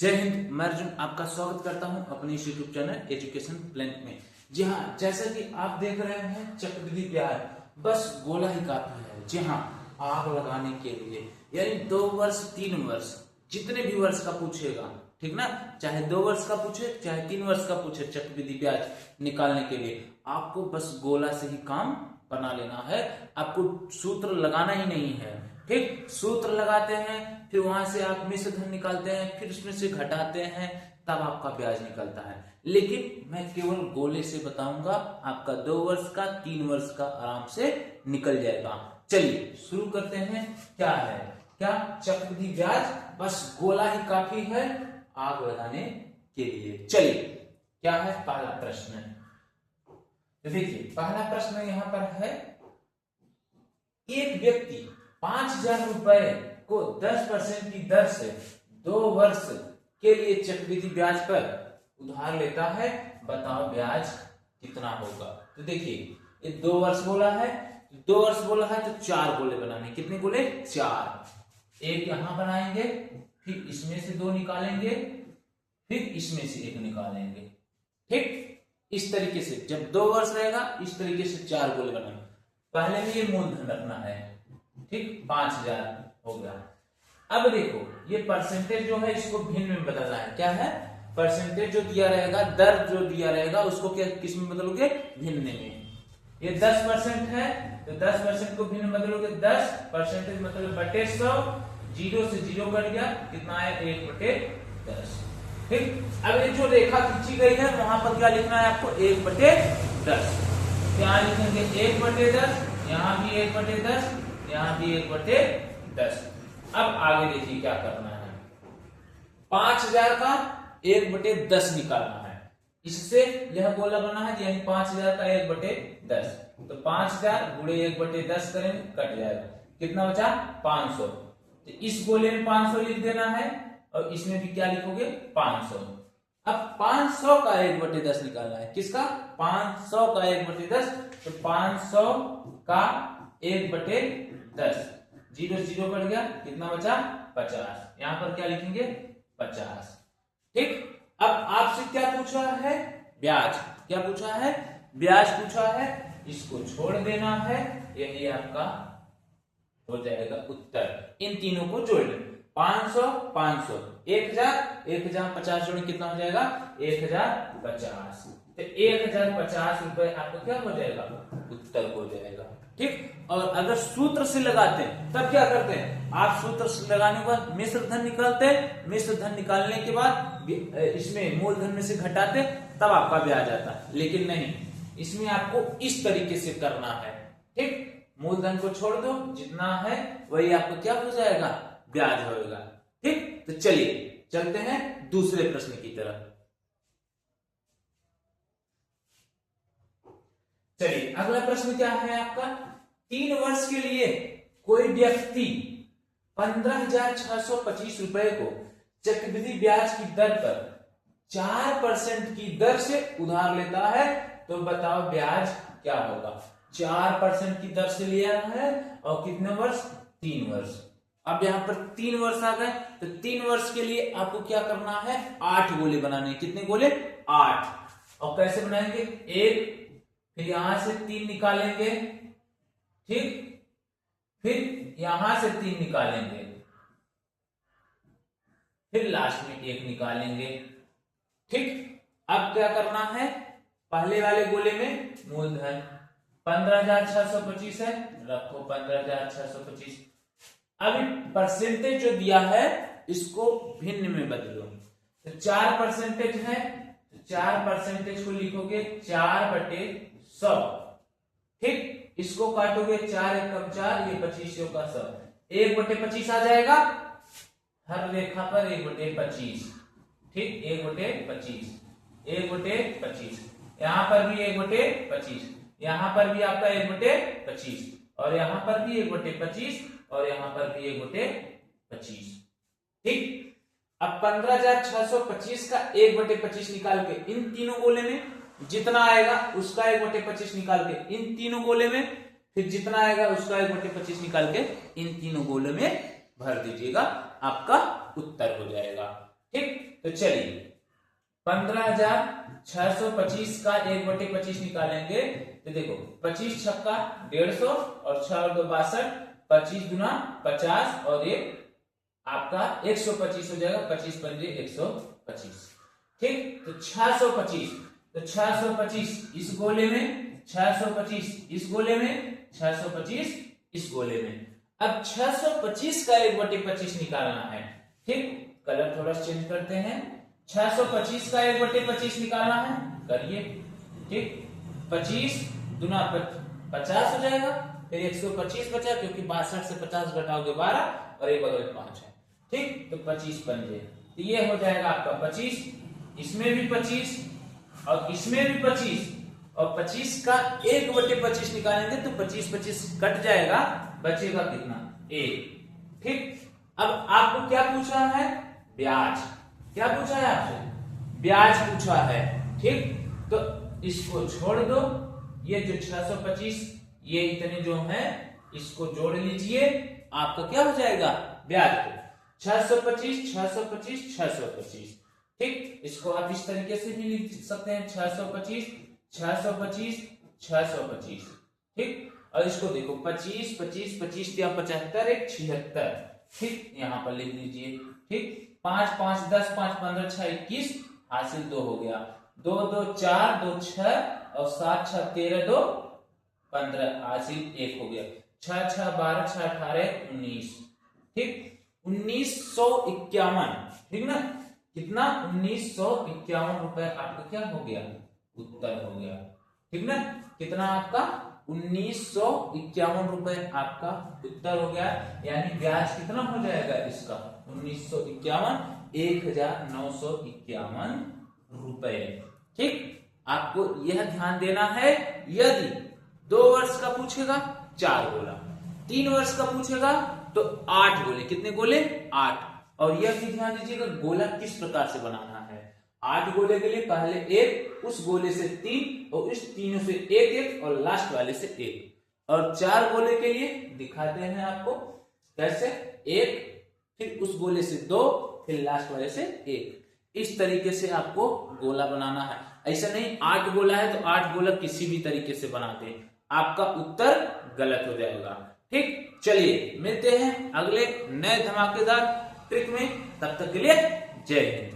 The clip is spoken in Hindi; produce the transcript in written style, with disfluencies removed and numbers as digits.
जय हिंद। मैं अर्जुन आपका स्वागत करता हूं अपने इस यूट्यूब चैनल एजुकेशन प्लान में। जी हाँ, जैसा कि आप देख रहे हैं चक्रवृद्धि ब्याज बस गोला ही काफी है। जी हाँ, आग लगाने के लिए यानी 2 वर्ष 3 वर्ष जितने भी वर्ष का पूछेगा, ठीक ना, चाहे 2 वर्ष का पूछे चाहे 3 वर्ष का पूछे, चक्रवृद्धि ब्याज निकालने के लिए आपको बस गोला से ही काम बना लेना है। आपको सूत्र लगाना ही नहीं है। ठीक, सूत्र लगाते हैं, फिर वहां से आप मिश्र धन निकालते हैं, फिर उसमें से घटाते हैं, तब आपका ब्याज निकलता है। लेकिन मैं केवल गोले से बताऊंगा, आपका 2 वर्ष का 3 वर्ष का आराम से निकल जाएगा। चलिए शुरू करते हैं। क्या है, क्या चक्रवृद्धि ब्याज बस गोला ही काफी है आग लगाने के लिए। चलिए क्या है पहला प्रश्न। तो देखिए पहला प्रश्न यहां पर है, एक व्यक्ति 5,000 रुपए को 10% की दर से 2 वर्ष के लिए चक्रवृद्धि ब्याज पर उधार लेता है। बताओ ब्याज कितना होगा। तो देखिए ये 2 वर्ष बोला है, 2 वर्ष बोला है तो 4 गोले बनाने। कितने गोले? 4। एक यहां बनाएंगे, फिर इसमें से 2 निकालेंगे, फिर इसमें से 1 निकालेंगे। ठीक, इस तरीके से जब 2 वर्ष रहेगा इस तरीके से 4 गोले बनाएंगे। पहले में ये मूलधन रखना है। ठीक, 5,000 हो गया। अब देखो ये परसेंटेज जो है इसको भिन्न में बदलना है। क्या है? परसेंटेज जो दिया रहेगा, दर जो दिया रहेगा उसको क्या किस में बदलोगे? भिन्न में। ये 10% है तो 10% को भिन्न में बदलोगे। 10% मतलब बटे 100, 0 से 0 कट गया, कितना है? 1/10। ठीक, अब ये जो रेखा खींची गई है वहां पर क्या लिखना है आपको? 1/10। यहाँ लिखेंगे 1/10, यहाँ भी 1/10, यहाँ भी 1/10। अब आगे देखिए क्या करना है। 5,000 का 1/10 निकालना है। इससे यह गोला बना है, यानी 5,000 का 1/10। तो 5,000 गुणे 1/10 करेंगे, कट जाएगा। कितना बचा? 500। तो इस गोले में 500 लिख देना है और इसमें भी क्या लिखोगे? 500। अब 500 का 1/10 निकालना है। किसका? 500 का 1/10। तो 500 का 1/10, 0 से 0 कट गया, कितना बचा? 50। यहां पर क्या लिखेंगे? 50। ठीक, अब आपसे क्या पूछा है? ब्याज। क्या पूछा है? ब्याज पूछा है। इसको छोड़ देना है, यही आपका हो जाएगा उत्तर। इन तीनों को जोड़ लें। 500 500, 1,000 1,000 50 जोड़े कितना हो जाएगा? 1,050। तो 1,050 रुपए आपको क्या हो जाएगा? उत्तर हो जाएगा। ठीक, और अगर सूत्र से लगाते हैं तब क्या करते हैं आप? सूत्र से लगाने के बाद मिश्र धन निकालते हैं, मिश्र धन निकालने के बाद इसमें मूलधन में से घटाते, तब आपका ब्याज आता है। लेकिन नहीं, इसमें आपको इस तरीके से करना है। ठीक, मूलधन को छोड़ दो, जितना है वही आपको क्या हो जाएगा? ब्याज होगा। ठीक, तो चलिए चलते हैं दूसरे प्रश्न की तरफ। चलिए अगला प्रश्न क्या है आपका? 3 वर्ष के लिए कोई व्यक्ति 15,625 रुपए को चक्रवृद्धि ब्याज की दर पर 4% की दर से उधार लेता है। तो बताओ ब्याज क्या होगा? 4% की दर से लिया है और कितने वर्ष? 3 वर्ष। अब यहां पर 3 वर्ष आ गए तो 3 वर्ष के लिए आपको क्या करना है? 8 गोले बनाने। कितने गोले? 8। और कैसे बनाएंगे? 1, फिर यहां से 3 निकालेंगे, ठीक, फिर यहां से 3 निकालेंगे, फिर लास्ट में 1 निकालेंगे। ठीक, अब क्या करना है? पहले वाले गोले में मूलधन 15,625 है, रखो 15,625। अभी परसेंटेज जो दिया है इसको भिन्न में बदलो। तो 4% है, तो 4% को लिखोगे 4/100। ठीक, इसको काटोगे 4 एकम 4, ये 25 का 100, 1/25 आ जाएगा। हर रेखा पर 1/25। ठीक, 1/25, 1/25। यहां पर भी 1/25, यहां पर भी आपका 1/25, और यहां पर भी 1/25, और यहां पर भी 1/25। ठीक, अब 15,625 का 1/25 निकाल के इन तीनों गोले में जितना आएगा उसका 1/25 निकाल के इन तीनों गोले में, फिर जितना आएगा उसका 1/25 निकाल के इन तीनों गोले में भर दीजिएगा, आपका उत्तर हो जाएगा। ठीक, तो चलिए 15,625 का 1/25 निकालेंगे तो देखो 25 छक्का 150 और 6 और 2 62, 25 गुना 50 और ये आपका 125 हो जाएगा, 25 पंजे 125। ठीक, तो 625, तो 625 इस गोले में, 625 इस गोले में, 625 इस गोले में। अब 625 का 1/25 निकालना है। ठीक, कलर थोड़ा चेंज करते हैं। 625 का 1/25 निकालना है, करिए। ठीक, 25 गुना 50 हो जाएगा, फिर 125 बचा क्योंकि 62 से 50 घटाओगे 12 और एक बगल में 5 है। ठीक, तो 25 पंजे, तो ये हो जाएगा आपका 25, इसमें भी 25 और इसमें भी 25 और 25 का 1/25 निकालेंगे तो 25 कट जाएगा, बचेगा कितना? 1। ठीक, अब आपको क्या पूछा है? ब्याज। क्या पूछा है आपसे? ब्याज पूछा है। ठीक, तो इसको छोड़ दो, ये जो 625 ये इतने जो है इसको जोड़ लीजिए, आपका क्या हो जाएगा? ब्याज। 625 625 625। ठीक, इसको आप इस तरीके से भी लिख सकते हैं, 625 625 625। ठीक, और इसको देखो 25 25 25 या 75 1 76। ठीक, यहां पर लिख लीजिए। ठीक, 5 5 10 5 15 6 21 हासिल 2 हो गया, 2 2 4 2 6 और 7 6 13 2 15 हासिल 1 हो गया, 6 6 12 6 18 19। ठीक, 1951। ठीक ना, कितना? 1951 रुपए आपका क्या हो गया? उत्तर हो गया। ठीक ना, कितना आपका? 1951 रुपए आपका उत्तर हो गया। यानी ब्याज कितना हो जाएगा इसका? 1951 1951 रुपए। ठीक, आपको यह ध्यान देना है, यदि 2 वर्ष का पूछेगा 4 गोला, 3 वर्ष का पूछेगा तो 8 गोले। कितने गोले? 8। और यह भी ध्यान दीजिएगा गोला किस प्रकार से बनाना है। 8 गोले के लिए पहले 1, उस गोले से 3 और इस तीनों से 1 1 और लास्ट वाले से 1। और 4 गोले के लिए दिखाते हैं आपको कैसे, 1 फिर उस गोले से 2 फिर लास्ट वाले से 1। इस तरीके से आपको गोला बनाना है। ऐसा नहीं 8 गोला है तो 8 गोला किसी भी तरीके से बनाते, आपका उत्तर गलत हो जाएगा। ठीक, चलिए मिलते हैं अगले नए धमाकेदार ट्रिक में, तब तक के लिए जय हिंद।